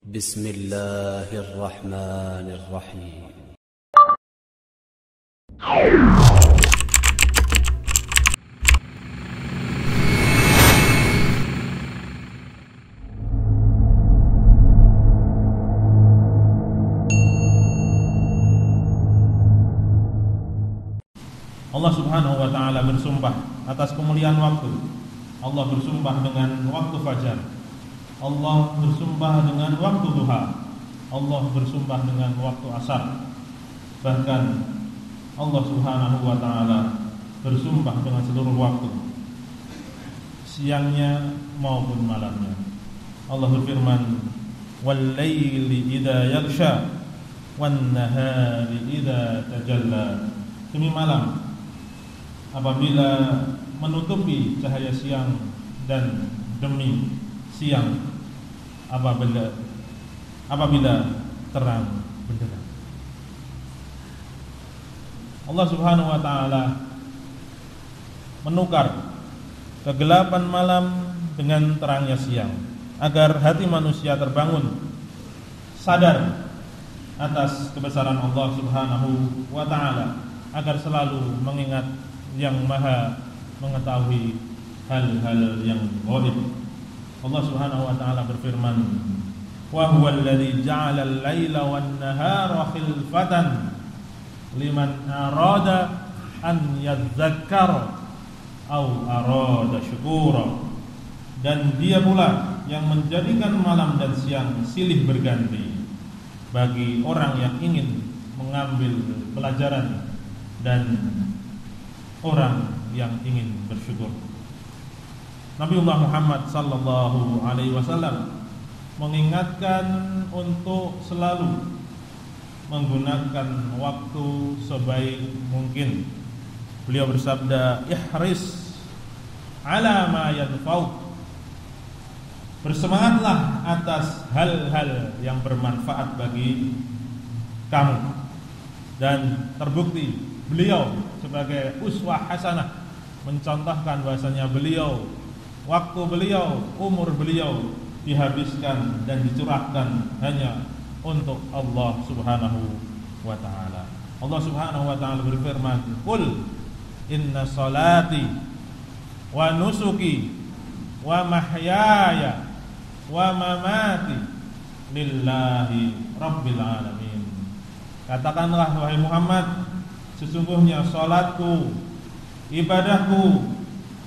بسم الله الرحمن الرحيم. Allah Subhanahu wa ta'ala bersumpah atas kemuliaan waktu. Allah bersumpah dengan waktu fajar. Allah bersumpah dengan waktu duha. Allah bersumpah dengan waktu asar. Bahkan Allah Subhanahu wa ta'ala bersumpah dengan seluruh waktu, siangnya maupun malamnya. Allah berfirman, "Wal laili idza yaghsha wan nahari idza tajalla." Demi malam apabila menutupi cahaya siang, dan demi siang apabila terang benderang. Allah Subhanahu wa ta'ala menukar kegelapan malam dengan terangnya siang, agar hati manusia terbangun sadar atas kebesaran Allah Subhanahu wa ta'ala, agar selalu mengingat yang maha mengetahui hal-hal yang ghaib. Allah Subhanahu wa ta'ala berfirman, "Wa huwal ladzi ja'ala al-laila wan-nahara khilfatan liman arada an yadzakkara aw arada syukura." Dan dia pula yang menjadikan malam dan siang silih berganti bagi orang yang ingin mengambil pelajaran dan orang yang ingin bersyukur. Nabiullah Muhammad sallallahu alaihi wasallam mengingatkan untuk selalu menggunakan waktu sebaik mungkin. Beliau bersabda, "Ihris ala ma yanfa'uk." Bersemangatlah atas hal-hal yang bermanfaat bagi kamu. Dan terbukti beliau sebagai uswah hasanah mencontohkan bahasanya waktu beliau, umur beliau dihabiskan dan dicurahkan hanya untuk Allah Subhanahu wa ta'ala. Allah Subhanahu wa ta'ala berfirman, "Qul inna salati wa nusuki wa mahyaya wa mamati lillahi rabbil alamin." Katakanlah wahai Muhammad, sesungguhnya salatku, ibadahku,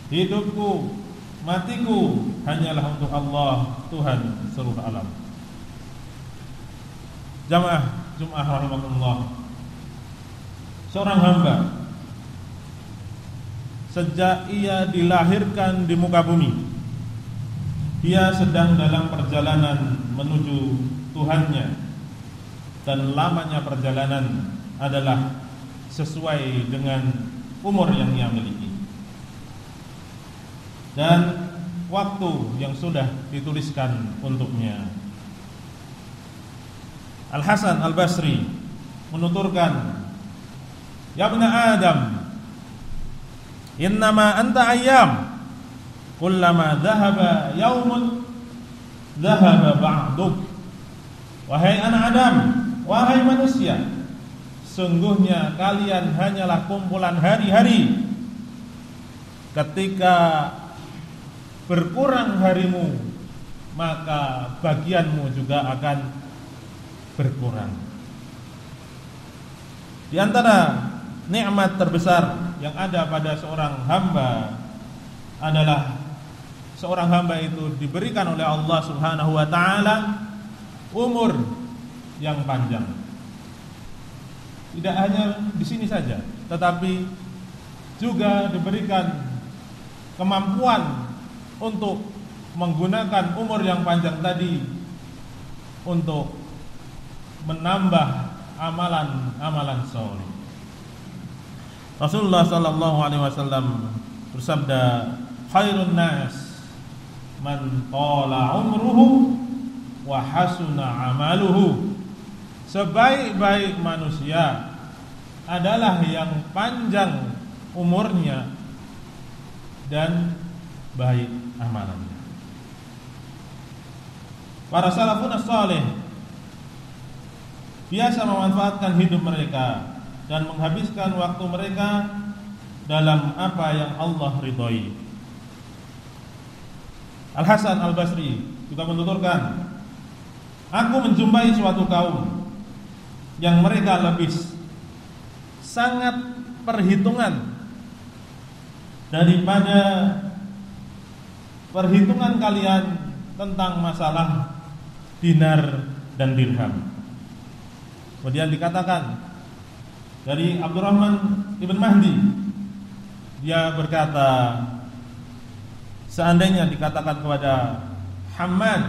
hidupku, matiku hanyalah untuk Allah, Tuhan seluruh alam. Jamaah Jumat rahimakumullah, seorang hamba sejak ia dilahirkan di muka bumi, dia sedang dalam perjalanan menuju Tuhannya, dan lamanya perjalanan adalah sesuai dengan umur yang ia miliki dan waktu yang sudah dituliskan untuknya. Al-Hasan Al-Basri menuturkan, "Ya ibna Adam, innama anta ayyam, kullama dhahaba yaumun dhahaba ba'duk." Wahai anak Adam, wahai manusia, sungguhnya kalian hanyalah kumpulan hari-hari. Ketika berkurang harimu, maka bagianmu juga akan berkurang. Di antara nikmat terbesar yang ada pada seorang hamba adalah seorang hamba itu diberikan oleh Allah Subhanahu wa ta'ala umur yang panjang. Tidak hanya di sini saja, tetapi juga diberikan kemampuan untuk menggunakan umur yang panjang tadi untuk menambah amalan-amalan saleh. Rasulullah sallallahu alaihi wasallam bersabda, "Khairun nas man tala umruhu wa hasuna amaluhu." Sebaik-baik manusia adalah yang panjang umurnya dan baik amalannya. Para salafun as-salih biasa memanfaatkan hidup mereka dan menghabiskan waktu mereka dalam apa yang Allah ridhoi. Al-Hasan Al-Basri juga menuturkan, aku menjumpai suatu kaum yang mereka lebih sangat perhitungan daripada perhitungan kalian tentang masalah dinar dan dirham. Kemudian dikatakan dari Abdurrahman ibn Mahdi, dia berkata, seandainya dikatakan kepada Hammad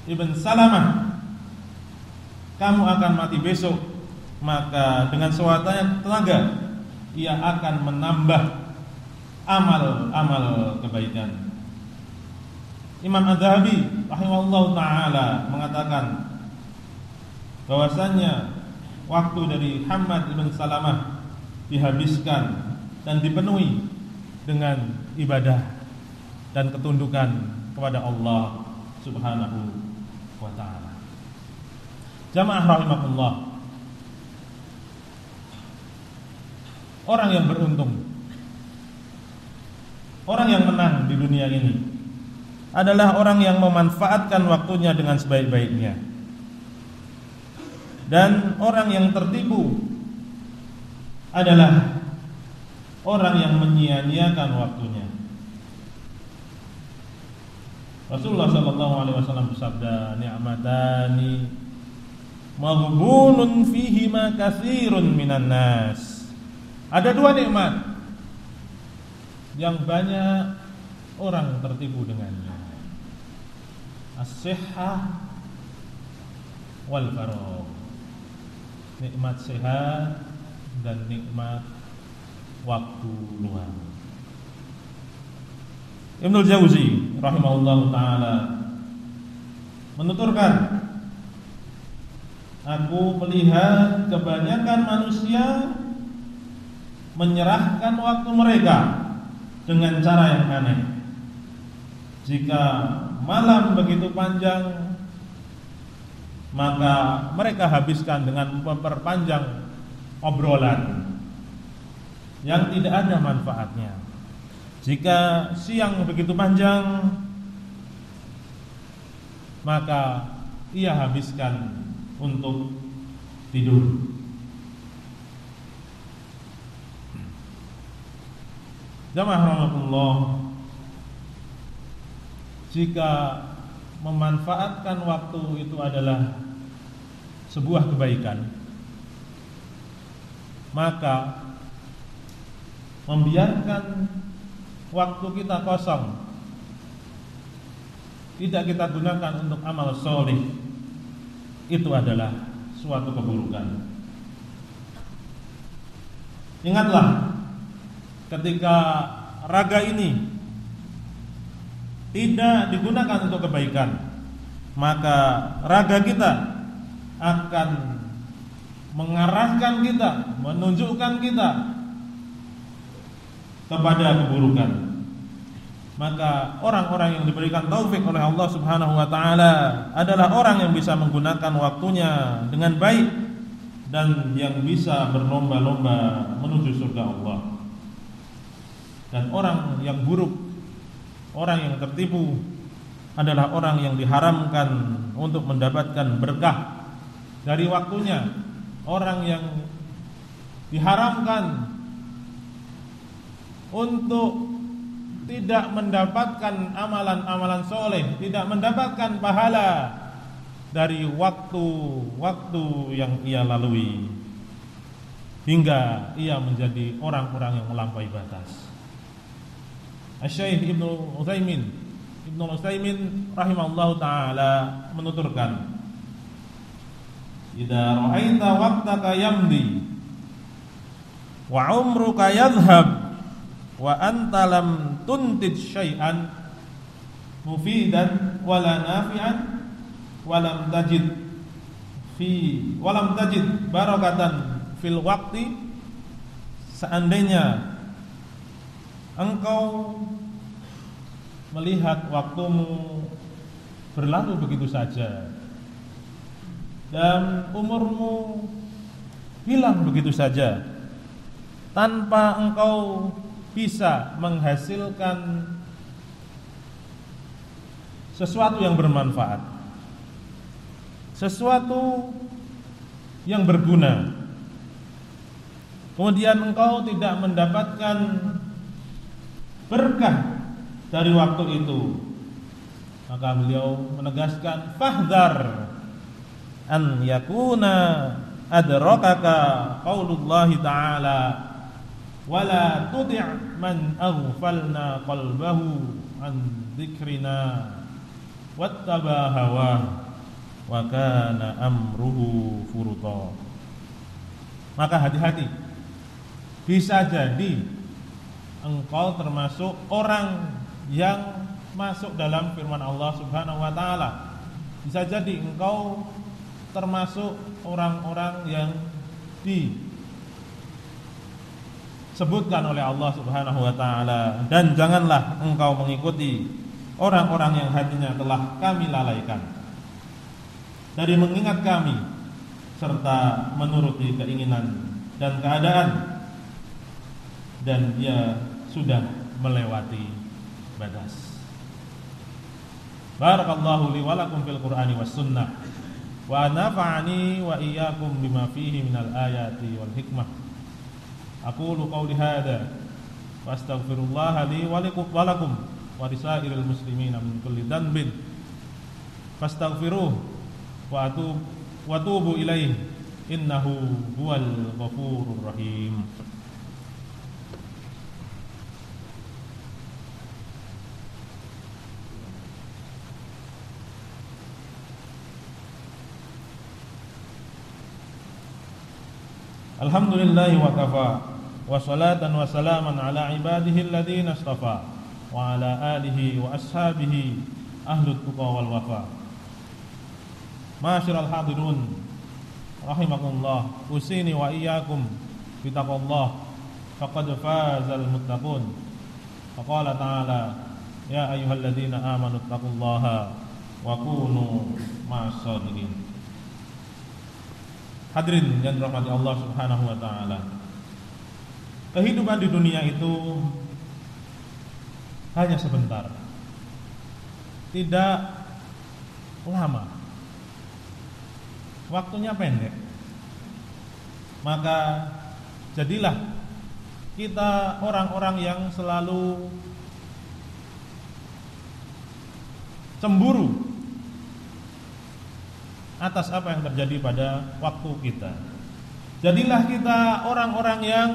ibn Salamah, kamu akan mati besok, maka dengan sewaktunya tenaga ia akan menambah amal-amal kebaikan. Imam Az-Zahabi rahimahullah ta'ala mengatakan bahwasannya waktu dari Hammad ibn Salamah dihabiskan dan dipenuhi dengan ibadah dan ketundukan kepada Allah Subhanahu wa ta'ala. Jamaah rahimahullah, orang yang beruntung, orang yang menang di dunia ini adalah orang yang memanfaatkan waktunya dengan sebaik-baiknya. Dan orang yang tertipu adalah orang yang menyia-nyiakan waktunya. Rasulullah sallallahu alaihi wasallam bersabda, ni'matani maghbunun fihima katsirun minan nas. Ada dua nikmat yang banyak orang tertipu dengannya. As-sihhah wal faragh. Nikmat sehat dan nikmat waktu luang. Ibnu Jauzi rahimahullahu taala menuturkan, aku melihat kebanyakan manusia menyerahkan waktu mereka dengan cara yang aneh. Jika malam begitu panjang, maka mereka habiskan dengan memperpanjang obrolan yang tidak ada manfaatnya. Jika siang begitu panjang, maka ia habiskan untuk tidur. Jamaah rahmatullah, jika memanfaatkan waktu itu adalah sebuah kebaikan, maka membiarkan waktu kita kosong, tidak kita gunakan untuk amal soleh, itu adalah suatu keburukan. Ingatlah, ketika raga ini tidak digunakan untuk kebaikan, maka raga kita akan mengarahkan kita, menunjukkan kita kepada keburukan. Maka orang-orang yang diberikan taufik oleh Allah Subhanahu wa ta'ala adalah orang yang bisa menggunakan waktunya dengan baik dan yang bisa berlomba-lomba menuju surga Allah. Dan orang yang buruk, orang yang tertipu adalah orang yang diharamkan untuk mendapatkan berkah dari waktunya. Orang yang diharamkan untuk tidak mendapatkan amalan-amalan soleh, tidak mendapatkan pahala dari waktu-waktu yang ia lalui, hingga ia menjadi orang-orang yang melampaui batas. Asy-Syaikh Ibnu Utsaimin rahimahullahu taala menuturkan, idza ra'aita waqtaka yamdi wa umruka yadhhab wa anta lam tuntij syai'an mufidan wala nafi'an walam tajid barakatan fil waqti. Seandainya engkau melihat waktumu berlalu begitu saja, dan umurmu hilang begitu saja tanpa engkau bisa menghasilkan sesuatu yang bermanfaat, sesuatu yang berguna. Kemudian engkau tidak mendapatkan berkah dari waktu itu. Maka beliau menegaskan, fahdhar an yakuna adrakaka qaulullahi ta'ala wala tuti' man aghfalna qalbahu an dzikrina wattaba hawa wa kana amruhu furuta. Maka hati-hati, bisa jadi engkau termasuk orang yang masuk dalam firman Allah Subhanahu wa taala. Bisa jadi engkau termasuk orang-orang yang disebutkan oleh Allah Subhanahu wa taala, dan janganlah engkau mengikuti orang-orang yang hatinya telah kami lalaikan dari mengingat kami serta menuruti keinginan dan keadaan, dan dia sudah melewati batas. Barakallahu li wa lakum fil Qur'ani was sunnah wa nafa'ani wa iyyakum bima fihi minal ayati wal hikmah. Aqulu qawli hadza wa astaghfirullah li wa lakum wa lisairil muslimina min kulli dhanbin fastaghfiruh wa atubu ilaihi innahu huwal ghafurur rahim. Alhamdulillahi wa kafa wa salatan wa salaman ala ibadihi alladhina istafa wa ala alihi wa ashabihi ahlut tuqa wal wafa. Ma'asyiral hadirun rahimakumullah, usini wa iyyakum bitaqwallah faqad fazal muttaqun. Faqala ta'ala ya ayyuhalladzina amanu taqullaha wa kunu ma'as shadiqin. Hadirin yang dirahmati Allah Subhanahu wa taala, kehidupan di dunia itu hanya sebentar, tidak lama, waktunya pendek. Maka jadilah kita orang-orang yang selalu cemburu atas apa yang terjadi pada waktu kita. Jadilah kita orang-orang yang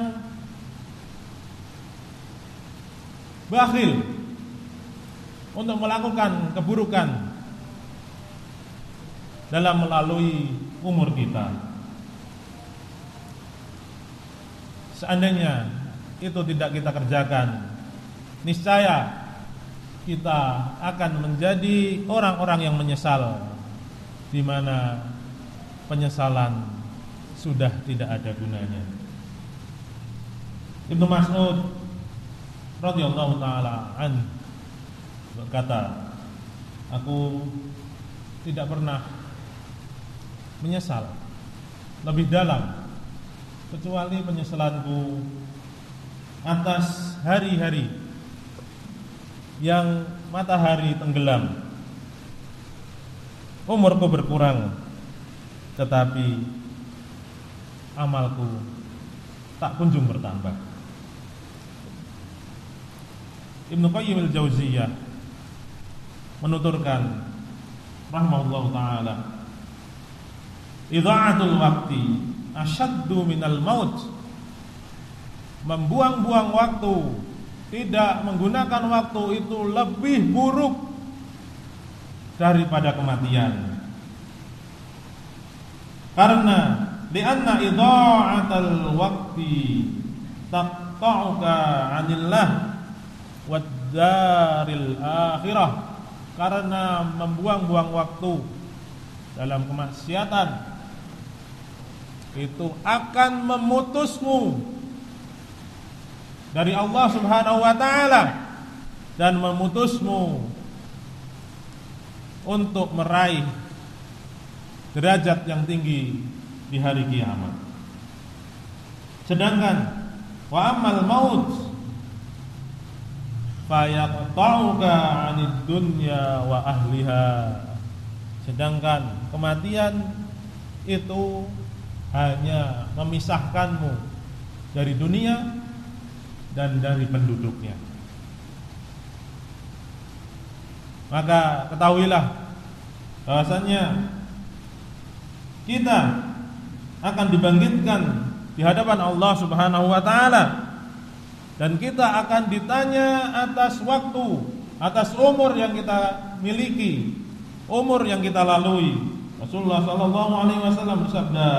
bakhil untuk melakukan keburukan dalam melalui umur kita. Seandainya itu tidak kita kerjakan, niscaya kita akan menjadi orang-orang yang menyesal, di mana penyesalan sudah tidak ada gunanya. Ibnu Mas'ud radhiyallahu taala an berkata, aku tidak pernah menyesal lebih dalam kecuali penyesalanku atas hari-hari yang matahari tenggelam, umurku berkurang, tetapi amalku tak kunjung bertambah. Ibnu Qayyim al-Jauziyah menuturkan rahimahullahu taala, idha'atul waqti asyaddu minal maut. Membuang-buang waktu, tidak menggunakan waktu itu lebih buruk daripada kematian. Karena li'anna idha'atal waqti taqta'uka 'anillah wad daril akhirah. Karena membuang-buang waktu dalam kemaksiatan itu akan memutusmu dari Allah Subhanahu wa taala dan memutusmu untuk meraih derajat yang tinggi di hari kiamat. Sedangkan wa amal maut fayaqta'uka 'anid dunya wa ahliha. Sedangkan kematian itu hanya memisahkanmu dari dunia dan dari penduduknya. Maka ketahuilah bahwasanya kita akan dibangkitkan di hadapan Allah Subhanahu wa taala, dan kita akan ditanya atas waktu, atas umur yang kita miliki, umur yang kita lalui. Rasulullah sallallahu alaihi wasallam bersabda,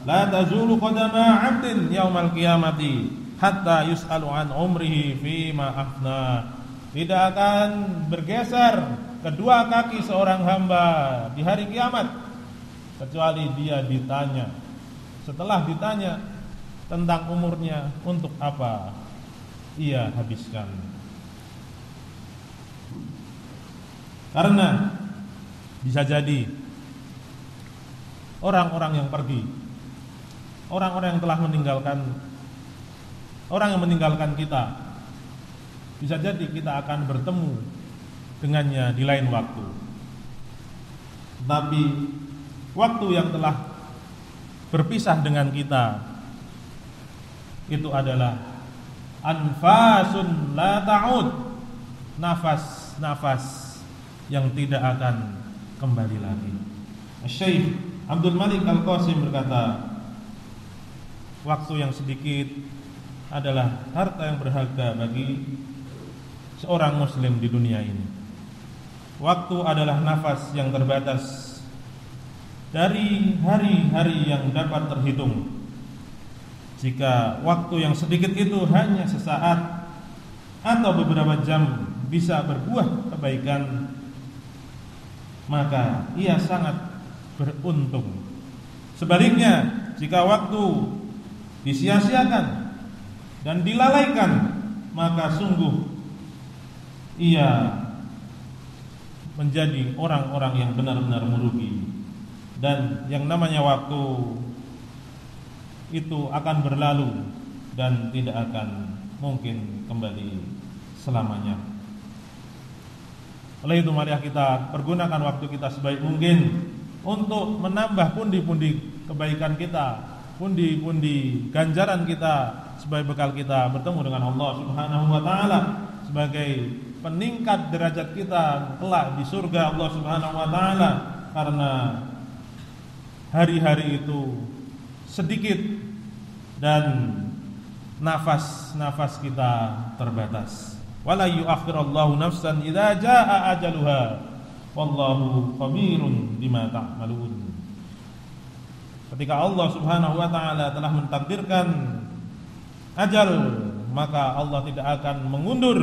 "La tazulu qadama 'abdin yaumal qiyamati hatta yus'alu an umrihi fima afna." Tidak akan bergeser kedua kaki seorang hamba di hari kiamat kecuali dia ditanya. Setelah ditanya tentang umurnya, untuk apa ia habiskan. Karena bisa jadi orang-orang yang pergi, orang-orang yang telah meninggalkan, orang yang meninggalkan kita, bisa jadi kita akan bertemu dengannya di lain waktu. Tapi waktu yang telah berpisah dengan kita itu adalah anfasun la ta'ud, nafas-nafas yang tidak akan kembali lagi. Syekh Abdul Malik Al-Qasim berkata, waktu yang sedikit adalah harta yang berharga bagi seorang muslim di dunia ini. Waktu adalah nafas yang terbatas dari hari-hari yang dapat terhitung. Jika waktu yang sedikit itu hanya sesaat atau beberapa jam bisa berbuah kebaikan, maka ia sangat beruntung. Sebaliknya, jika waktu disia-siakan dan dilalaikan, maka sungguh ia menjadi orang-orang yang benar-benar merugi. Dan yang namanya waktu itu akan berlalu dan tidak akan mungkin kembali selamanya. Oleh itu marilah kita pergunakan waktu kita sebaik mungkin untuk menambah pundi-pundi kebaikan kita, pundi-pundi ganjaran kita, sebagai bekal kita bertemu dengan Allah Subhanahu wa taala, sebagai peningkat derajat kita kelak di surga Allah Subhanahu wa taala. Karena hari-hari itu sedikit dan nafas-nafas kita terbatas. Wala yu'akhirallahu nafsan idza jaa ajaluha wallahu khabirun bima ta'malun. Ketika Allah Subhanahu wa taala telah mentakdirkan ajal, maka Allah tidak akan mengundur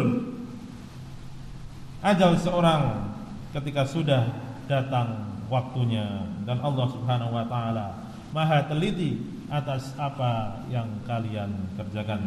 ajal seorang ketika sudah datang waktunya. Dan Allah Subhanahu wa taala Maha teliti atas apa yang kalian kerjakan.